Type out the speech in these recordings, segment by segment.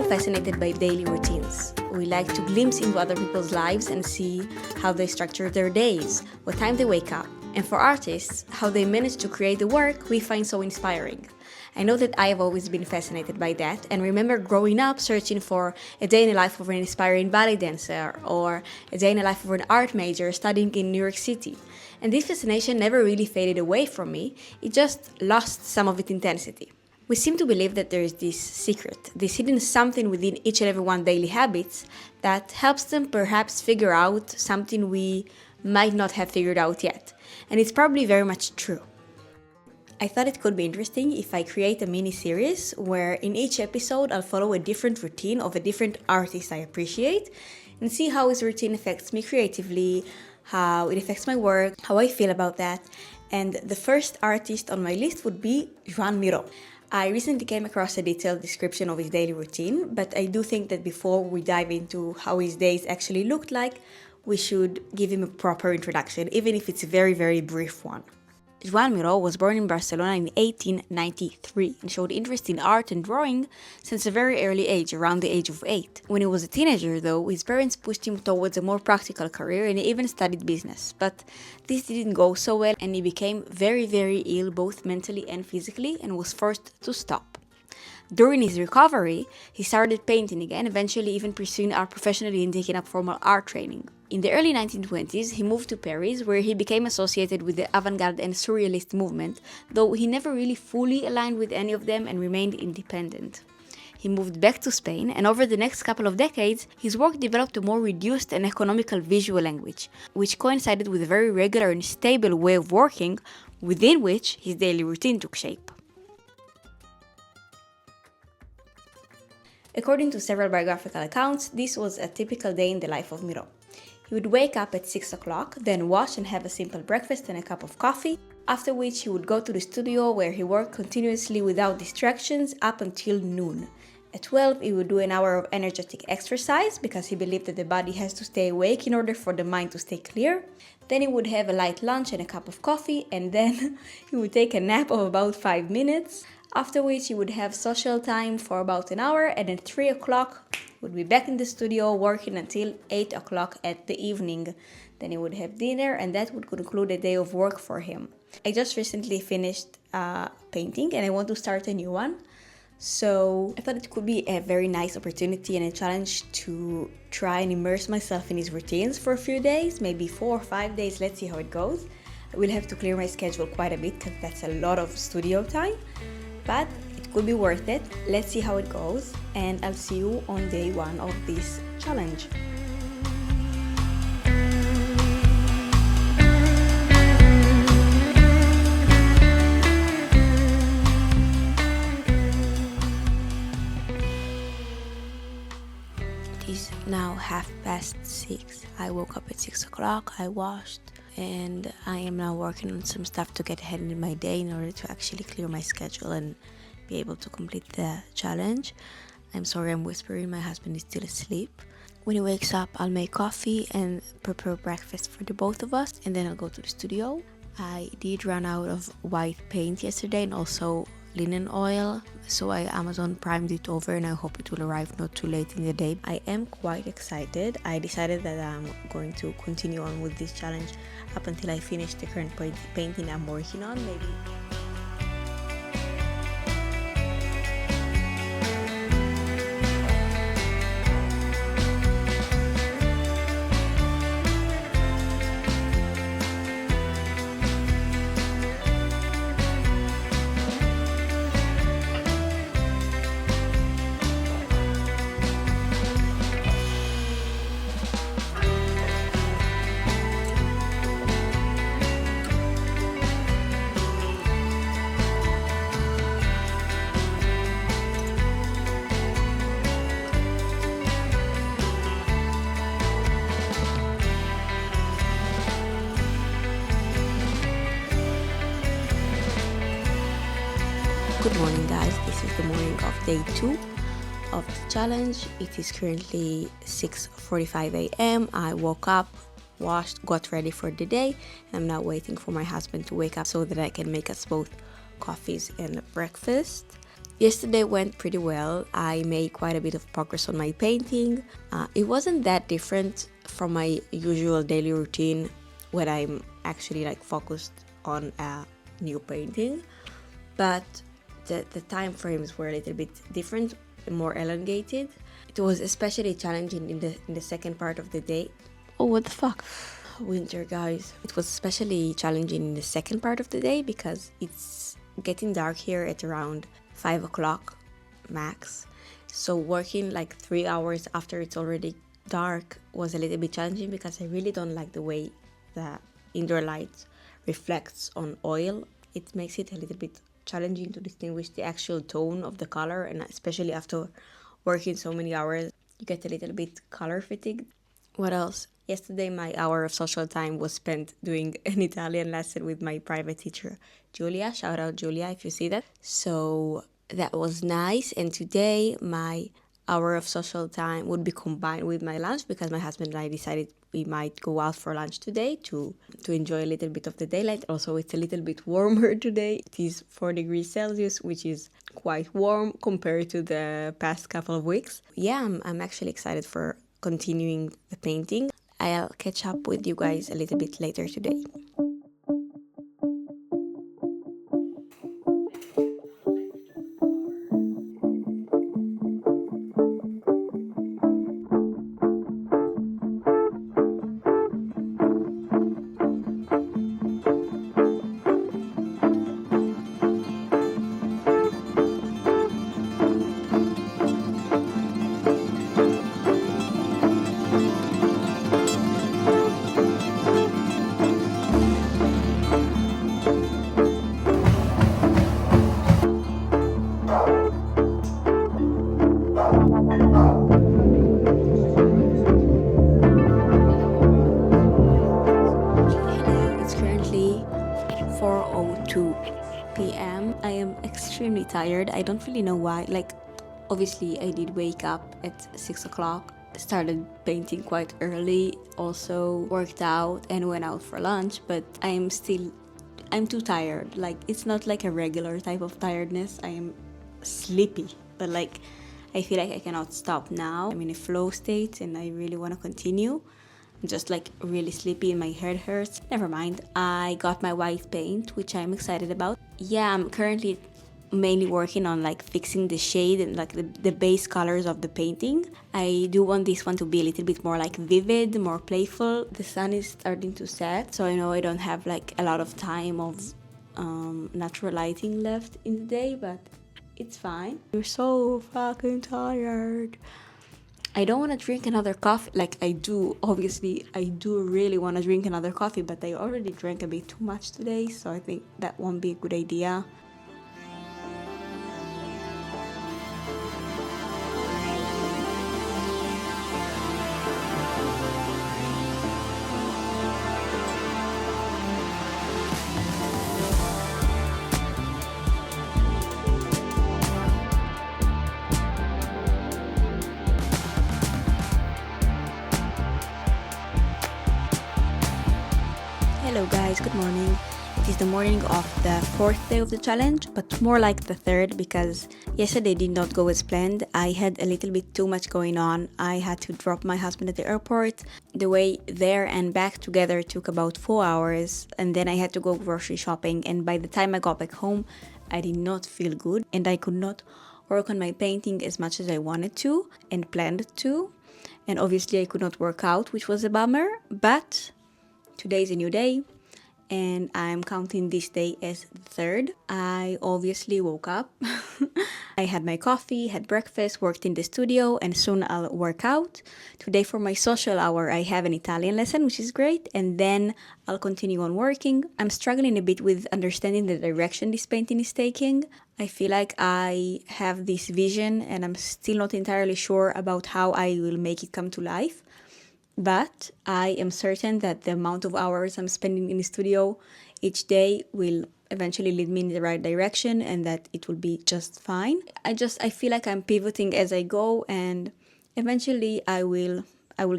Fascinated by daily routines. We like to glimpse into other people's lives and see how they structure their days, what time they wake up, and for artists, how they manage to create the work we find so inspiring. I know that I have always been fascinated by that and remember growing up searching for a day in the life of an inspiring ballet dancer or a day in the life of an art major studying in New York City. And this fascination never really faded away from me, it just lost some of its intensity. We seem to believe that there is this secret, this hidden something within each and every one's daily habits that helps them perhaps figure out something we might not have figured out yet. And it's probably very much true. I thought it could be interesting if I create a mini-series where in each episode I'll follow a different routine of a different artist I appreciate and see how his routine affects me creatively, how it affects my work, how I feel about that. And the first artist on my list would be Joan Miró. I recently came across a detailed description of his daily routine, but I do think that before we dive into how his days actually looked like, we should give him a proper introduction, even if it's a very, very brief one. Joan Miró was born in Barcelona in 1893 and showed interest in art and drawing since a very early age, around the age of 8. When he was a teenager, though, his parents pushed him towards a more practical career and he even studied business. But this didn't go so well and he became very, very ill both mentally and physically and was forced to stop. During his recovery, he started painting again, eventually even pursuing art professionally and taking up formal art training. In the early 1920s, he moved to Paris, where he became associated with the avant-garde and surrealist movement, though he never really fully aligned with any of them and remained independent. He moved back to Spain, and over the next couple of decades, his work developed a more reduced and economical visual language, which coincided with a very regular and stable way of working, within which his daily routine took shape. According to several biographical accounts, this was a typical day in the life of Miró. He would wake up at 6 o'clock, then wash and have a simple breakfast and a cup of coffee, after which he would go to the studio where he worked continuously without distractions up until noon. At 12, he would do an hour of energetic exercise because he believed that the body has to stay awake in order for the mind to stay clear. Then he would have a light lunch and a cup of coffee, and then he would take a nap of about 5 minutes, after which he would have social time for about an hour, and at 3 o'clock would be back in the studio working until 8 o'clock at the evening. Then he would have dinner, and that would conclude a day of work for him. I just recently finished painting and I want to start a new one. So I thought it could be a very nice opportunity and a challenge to try and immerse myself in his routines for a few days, maybe 4 or 5 days. Let's see how it goes. I will have to clear my schedule quite a bit because that's a lot of studio time, but it could be worth it. Let's see how it goes, and I'll see you on day 1 of this challenge. It is now 6:30. I woke up at 6 o'clock, I washed, and I am now working on some stuff to get ahead in my day in order to actually clear my schedule and be able to complete the challenge. I'm sorry I'm whispering, my husband is still asleep. When he wakes up, I'll make coffee and prepare breakfast for the both of us, and then I'll go to the studio. I did run out of white paint yesterday and also linen oil, so I Amazon primed it over and I hope it will arrive not too late in the day. I am quite excited. I decided that I'm going to continue on with this challenge up until I finish the current painting I'm working on. Maybe Good morning, guys. This is the morning of day 2 of the challenge. It is currently 6:45 a.m. I woke up, washed, got ready for the day, and I'm now waiting for my husband to wake up so that I can make us both coffees and breakfast. Yesterday went pretty well. I made quite a bit of progress on my painting. It wasn't that different from my usual daily routine when I'm actually focused on a new painting, but the time frames were a little bit different, more elongated. It was especially challenging in the second part of the day. Oh, what the fuck? Winter, guys. It was especially challenging in the second part of the day because it's getting dark here at around 5 o'clock max. So working 3 hours after it's already dark was a little bit challenging because I really don't like the way the indoor light reflects on oil. It makes it a little bit challenging to distinguish the actual tone of the color, and especially after working so many hours, you get a little bit color fatigued. What else? Yesterday, my hour of social time was spent doing an Italian lesson with my private teacher, Julia. Shout out, Julia, if you see that. So that was nice. And today, my hour of social time would be combined with my lunch because my husband and I decided we might go out for lunch today to enjoy a little bit of the daylight. Also, it's a little bit warmer today. It is 4 degrees Celsius, which is quite warm compared to the past couple of weeks. Yeah, I'm actually excited for continuing the painting. I'll catch up with you guys a little bit later today. P.m. I am extremely tired. I don't really know why. Obviously, I did wake up at 6 o'clock, started painting quite early, also worked out and went out for lunch, but I'm too tired. It's not a regular type of tiredness. I am sleepy, but I feel like I cannot stop now. I'm in a flow state and I really want to continue. I'm just really sleepy and my head hurts. Never mind. I got my white paint, which I'm excited about. Yeah, I'm currently mainly working on fixing the shade and the base colors of the painting. I do want this one to be a little bit more vivid, more playful. The sun is starting to set, so I know I don't have a lot of time of natural lighting left in the day, but it's fine. You're so fucking tired. I don't want to drink another coffee. I do really want to drink another coffee, but I already drank a bit too much today, so I think that won't be a good idea. Hello guys, good morning. It is the morning of the 4th day of the challenge, but more like the 3rd because yesterday did not go as planned. I had a little bit too much going on. I had to drop my husband at the airport. The way there and back together took about 4 hours, and then I had to go grocery shopping, and by the time I got back home, I did not feel good and I could not work on my painting as much as I wanted to and planned to. And obviously I could not work out, which was a bummer, but today is a new day, and I'm counting this day as the 3rd. I obviously woke up. I had my coffee, had breakfast, worked in the studio, and soon I'll work out. Today for my social hour, I have an Italian lesson, which is great, and then I'll continue on working. I'm struggling a bit with understanding the direction this painting is taking. I feel like I have this vision, and I'm still not entirely sure about how I will make it come to life. But I am certain that the amount of hours I'm spending in the studio each day will eventually lead me in the right direction and that it will be just fine. I feel like I'm pivoting as I go, and eventually I will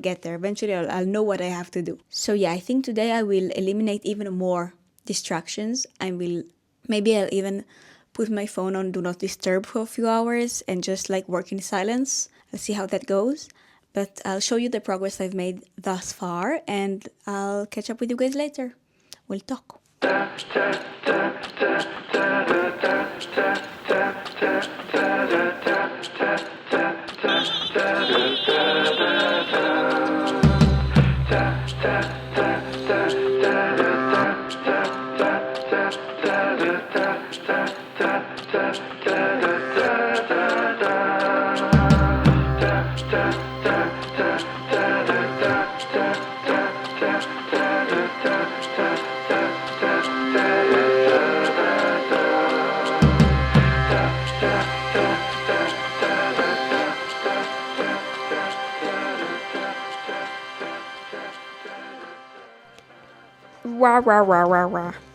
get there. Eventually I'll know what I have to do. So yeah, I think today I will eliminate even more distractions. Maybe I'll even put my phone on do not disturb for a few hours and just like work in silence. I'll see how that goes. But I'll show you the progress I've made thus far, and I'll catch up with you guys later. We'll talk.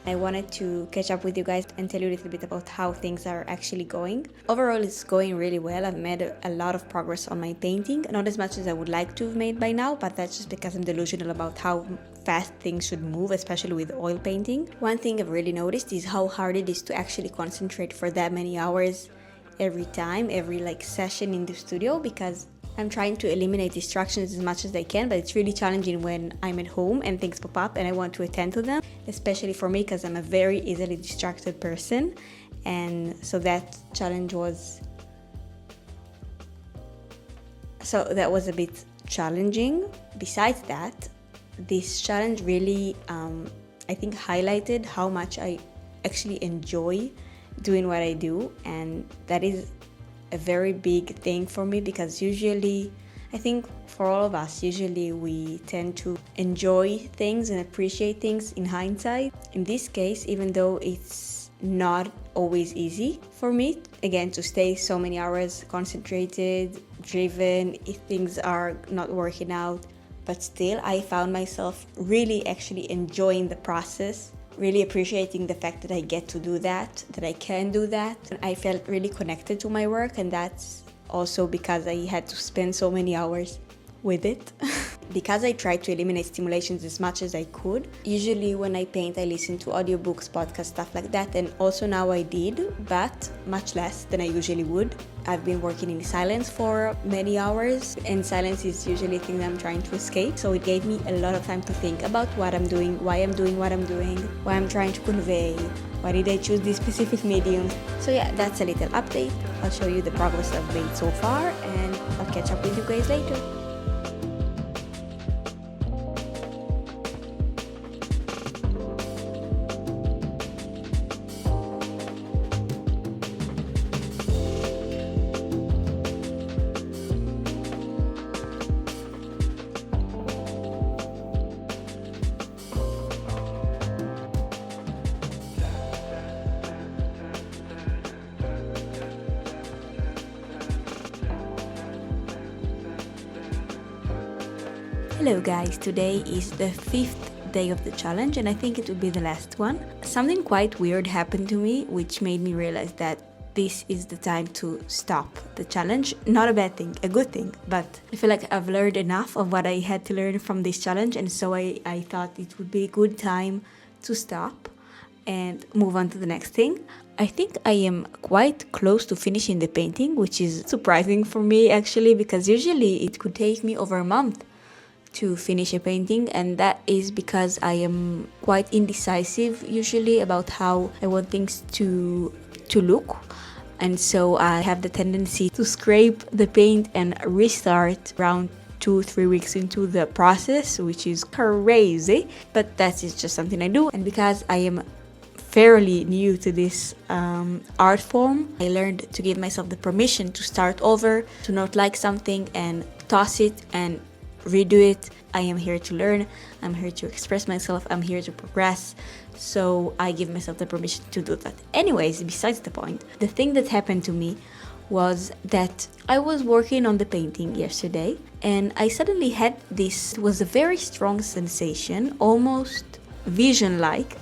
I wanted to catch up with you guys and tell you a little bit about how things are actually going. Overall, it's going really well. I've made a lot of progress on my painting. Not as much as I would like to have made by now, but that's just because I'm delusional about how fast things should move, especially with oil painting. One thing I've really noticed is how hard it is to actually concentrate for that many hours every time, every session in the studio, because I'm trying to eliminate distractions as much as I can, but it's really challenging when I'm at home and things pop up and I want to attend to them, especially for me because I'm a very easily distracted person. And so that challenge was... that was a bit challenging. Besides that, this challenge really, I think, highlighted how much I actually enjoy doing what I do, and that is a very big thing for me, because usually, I think for all of us, usually we tend to enjoy things and appreciate things in hindsight. In this case, even though it's not always easy for me, again, to stay so many hours concentrated, driven, if things are not working out, but still I found myself really actually enjoying the process, really appreciating the fact that I get to do that I can do that. And I felt really connected to my work, and that's also because I had to spend so many hours with it. Because I tried to eliminate stimulations as much as I could. Usually when I paint, I listen to audiobooks, podcasts, stuff like that, and also now I did, but much less than I usually would. I've been working in silence for many hours, and silence is usually a thing that I'm trying to escape. So it gave me a lot of time to think about what I'm doing, why I'm doing what I'm doing, what I'm trying to convey, why did I choose this specific medium. So yeah, that's a little update. I'll show you the progress I've made so far, and I'll catch up with you guys later. Hello guys, today is the 5th day of the challenge, and I think it will be the last one. Something quite weird happened to me, which made me realize that this is the time to stop the challenge. Not a bad thing, a good thing, but I feel like I've learned enough of what I had to learn from this challenge, and so I thought it would be a good time to stop and move on to the next thing. I think I am quite close to finishing the painting, which is surprising for me actually, because usually it could take me over a month to finish a painting, and that is because I am quite indecisive usually about how I want things to look, and so I have the tendency to scrape the paint and restart around 2-3 weeks into the process, which is crazy, but that is just something I do. And because I am fairly new to this art form, I learned to give myself the permission to start over, to not like something and toss it and redo it. I am here to learn, I'm here to express myself, I'm here to progress, so I give myself the permission to do that. Anyways, besides the point, the thing that happened to me was that I was working on the painting yesterday, and I suddenly had this, it was a very strong sensation, almost vision-like.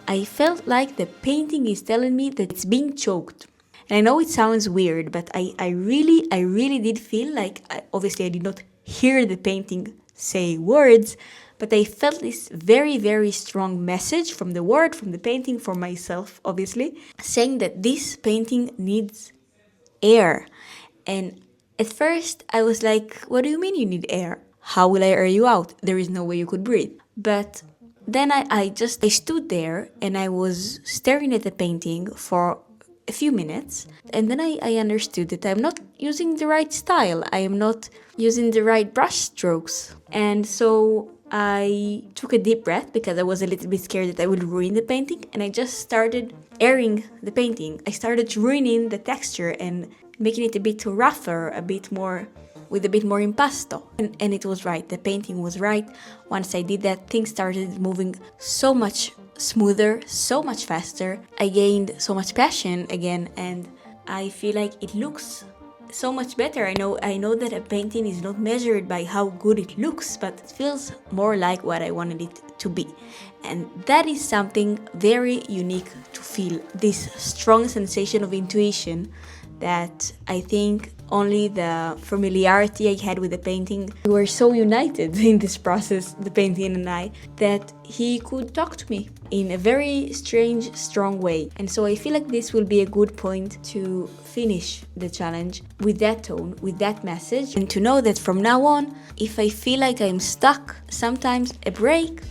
I felt like the painting is telling me that it's being choked. And I know it sounds weird, but I really did feel like, obviously I did not hear the painting say words, but I felt this very, very strong message from the word, from the painting, for myself, obviously, saying that this painting needs air. And at first I was like, what do you mean you need air? How will I air you out? There is no way you could breathe. But then I stood there and I was staring at the painting for a few minutes, and then I understood that I'm not using the right style. I am not using the right brush strokes. And so I took a deep breath because I was a little bit scared that I would ruin the painting, and I just started airing the painting. I started ruining the texture and making it a bit rougher, with a bit more impasto. And it was right. The painting was right. Once I did that, things started moving so much smoother, so much faster. I gained so much passion again, and I feel like it looks so much better. I know that a painting is not measured by how good it looks, but it feels more like what I wanted it to be. And that is something very unique to feel, this strong sensation of intuition that I think only the familiarity I had with the painting, we were so united in this process, the painting and I, that he could talk to me in a very strange, strong way. And so I feel like this will be a good point to finish the challenge with that tone, with that message, and to know that from now on, if I feel like I'm stuck, sometimes a break,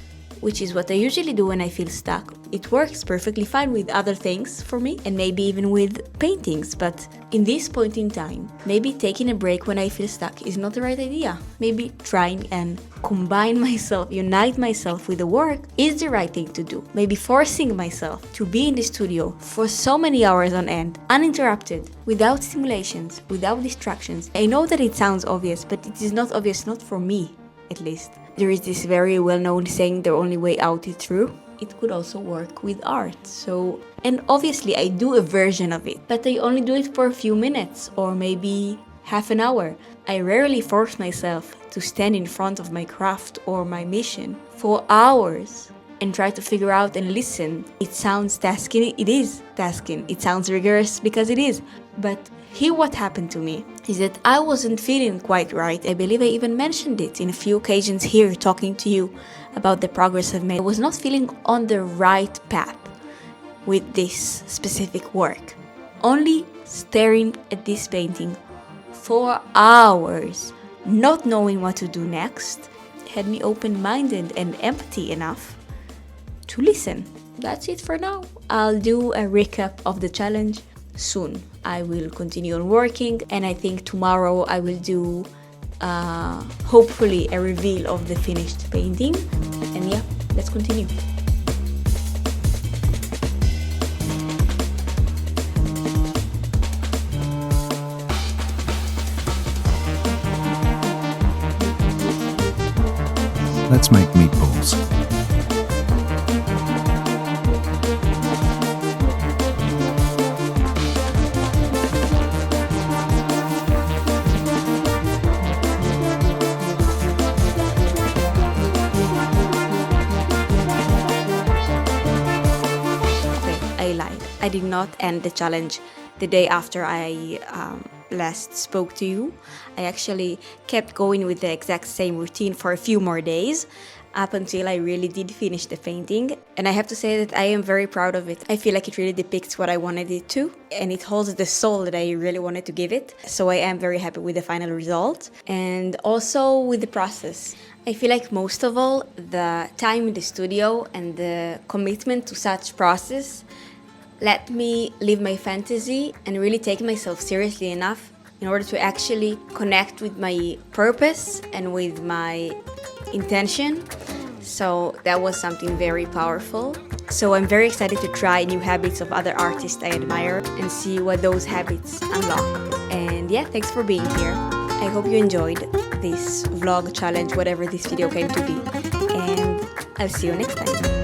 which is what I usually do when I feel stuck. It works perfectly fine with other things for me, and maybe even with paintings, but in this point in time, maybe taking a break when I feel stuck is not the right idea. Maybe trying and combine myself, unite myself with the work is the right thing to do. Maybe forcing myself to be in the studio for so many hours on end, uninterrupted, without stimulations, without distractions. I know that it sounds obvious, but it is not obvious, not for me, at least. There is this very well-known saying, the only way out is through. It could also work with art. So, and obviously I do a version of it, but I only do it for a few minutes or maybe half an hour. I rarely force myself to stand in front of my craft or my mission for hours and try to figure out and listen. It sounds tasking. It is tasking. It sounds rigorous because it is. But here what happened to me is that I wasn't feeling quite right. I believe I even mentioned it in a few occasions here talking to you about the progress I've made. I was not feeling on the right path with this specific work. Only staring at this painting for hours, not knowing what to do next, had me open-minded and empty enough to listen. That's it for now. I'll do a recap of the challenge soon. I will continue on working, and I think tomorrow I will do hopefully a reveal of the finished painting. And yeah, let's continue. Let's make meatballs. I did not end the challenge the day after I last spoke to you. I actually kept going with the exact same routine for a few more days up until I really did finish the painting. And I have to say that I am very proud of it. I feel like it really depicts what I wanted it to, and it holds the soul that I really wanted to give it. So I am very happy with the final result and also with the process. I feel like most of all, the time in the studio and the commitment to such process let me live my fantasy and really take myself seriously enough in order to actually connect with my purpose and with my intention. So that was something very powerful. So I'm very excited to try new habits of other artists I admire and see what those habits unlock. And yeah, thanks for being here. I hope you enjoyed this vlog challenge, whatever this video came to be. And I'll see you next time.